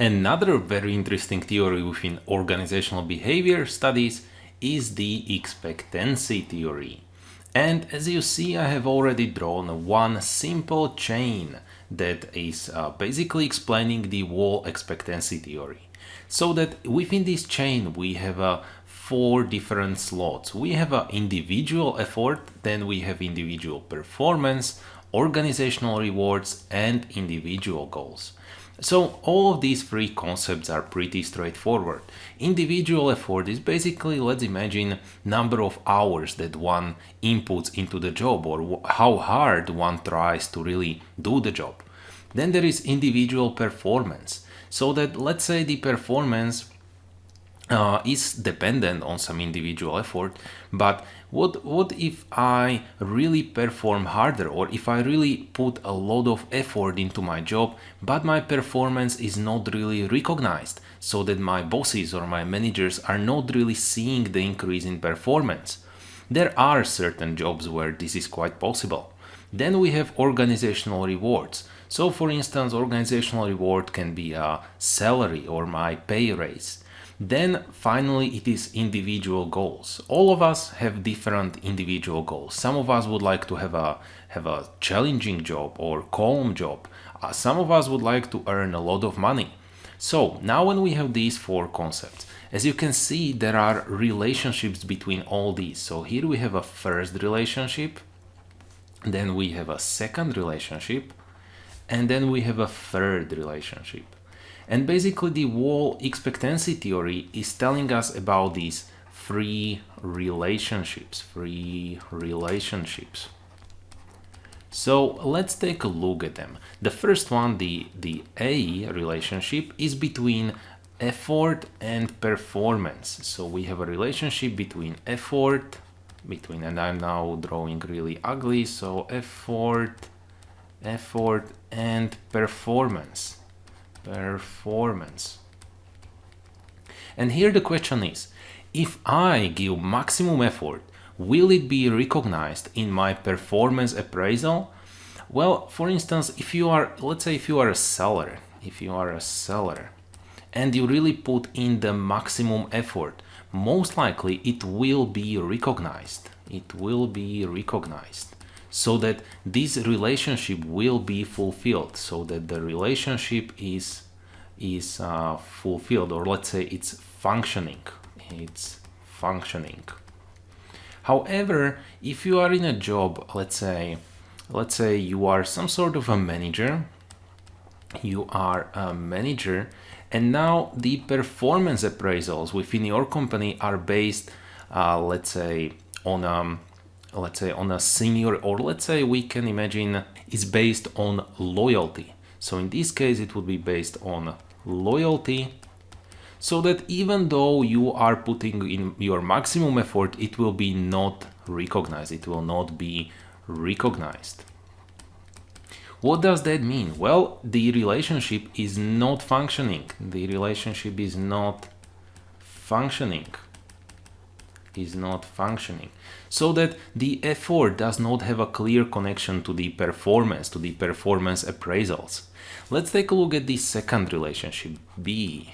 Another very interesting theory within organizational behavior studies is the expectancy theory. And as you see, I have already drawn one simple chain that is basically explaining the whole expectancy theory. So that within this chain we have four different slots. We have an individual effort, then we have individual performance, organizational rewards, and individual goals. So all of these three concepts are pretty straightforward. Individual effort is basically, let's imagine, number of hours that one inputs into the job, or how hard one tries to really do the job. Then there is individual performance. So that, let's say, the performance is dependent on some individual effort, but what if I really perform harder, or if I really put a lot of effort into my job, but my performance is not really recognized, so that my bosses or my managers are not really seeing the increase in performance? There are certain jobs where this is quite possible. Then we have organizational rewards. So for instance, organizational reward can be a salary or my pay raise. Then finally it is individual goals. All of us have different individual goals. Some of us would like to have a challenging job or calm job. Some of us would like to earn a lot of money. So now when we have these four concepts, as you can see, there are relationships between all these. So here we have a first relationship, then we have a second relationship, and then we have a third relationship. And basically the whole expectancy theory is telling us about these three relationships. So let's take a look at them. The first one, the A relationship, is between effort and performance. So we have a relationship between effort, and I'm now drawing really ugly, so effort and performance. And here the question is, if I give maximum effort, will it be recognized in my performance appraisal? Well, for instance, let's say if you are a seller, and you really put in the maximum effort, most likely it will be recognized. So that this relationship will be fulfilled, so that the relationship is fulfilled, or let's say it's functioning. However, if you are in a job, let's say you are some sort of a manager, and now the performance appraisals within your company are based, let's say on a senior, or let's say we can imagine it's based on loyalty. So in this case, it would be based on loyalty, so that even though you are putting in your maximum effort, it will be not recognized. What does that mean? Well, the relationship is not functioning. So that the effort does not have a clear connection to the performance appraisals. Let's take a look at the second relationship, B.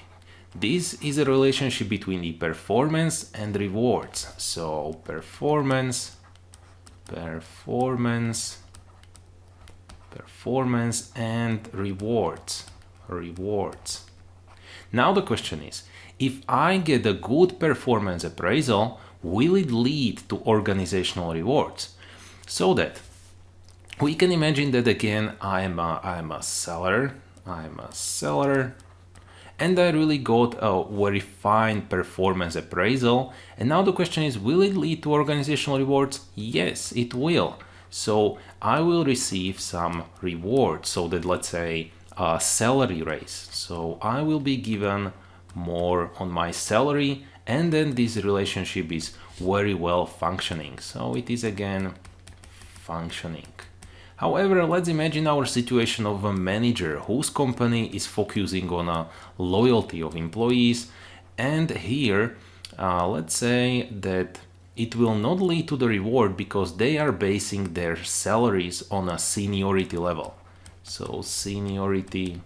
This is a relationship between the performance and rewards. So performance and rewards. Now the question is, if I get a good performance appraisal, will it lead to organizational rewards? So that we can imagine that again, I'm a seller, and I really got a very fine performance appraisal. And now the question is, will it lead to organizational rewards? Yes, it will. So I will receive some rewards, so that, let's say, a salary raise. So I will be given more on my salary, and then this relationship is very well functioning. So it is again functioning. However, let's imagine our situation of a manager whose company is focusing on a loyalty of employees, and here let's say that it will not lead to the reward because they are basing their salaries on a seniority level. So seniority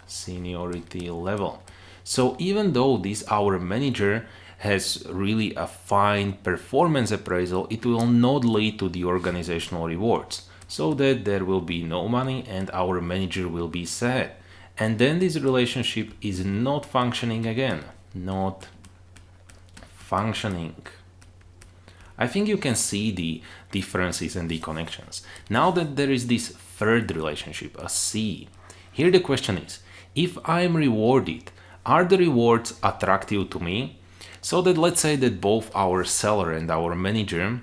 seniority level. So even though this our manager has really a fine performance appraisal, it will not lead to the organizational rewards, so that there will be no money and our manager will be sad. And then this relationship is not functioning again. Not functioning. I think you can see the differences and the connections. Now that there is this third relationship, a C, here the question is, if I am rewarded, are the rewards attractive to me? So that let's say that both our seller and our manager,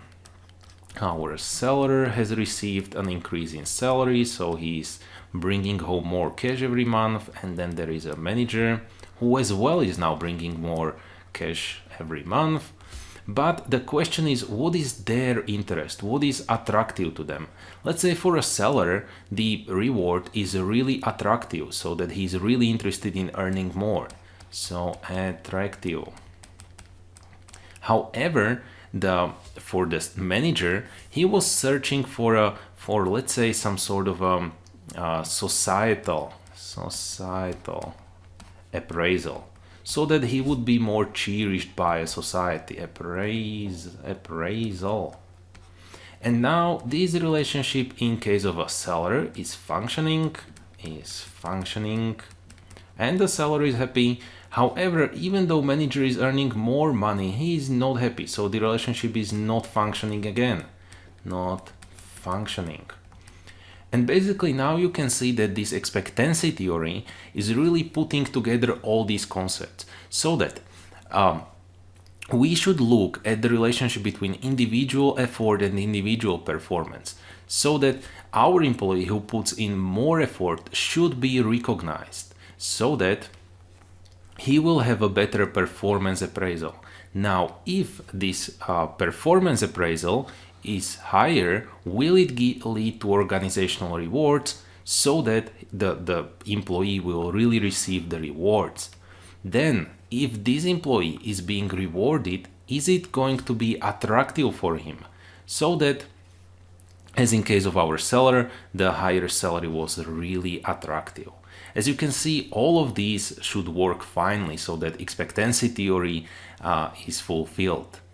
our seller has received an increase in salary, so he's bringing home more cash every month, and then there is a manager who as well is now bringing more cash every month. But the question is, what is their interest? What is attractive to them? Let's say for a seller, the reward is really attractive, so that he's really interested in earning more. So attractive. However, for the manager, he was searching for let's say some sort of societal appraisal, so that he would be more cherished by a society. Appraisal. And now this relationship in case of a seller is functioning, and the seller is happy. However, even though manager is earning more money, he is not happy, so the relationship is not functioning again. Not functioning. And basically now you can see that this expectancy theory is really putting together all these concepts, so that we should look at the relationship between individual effort and individual performance, so that our employee who puts in more effort should be recognized, so that he will have a better performance appraisal. Now, if this performance appraisal is higher, will it lead to organizational rewards, so that the employee will really receive the rewards? Then, if this employee is being rewarded, is it going to be attractive for him? So that, as in case of our seller, the higher salary was really attractive. As you can see, all of these should work finely, so that expectancy theory is fulfilled.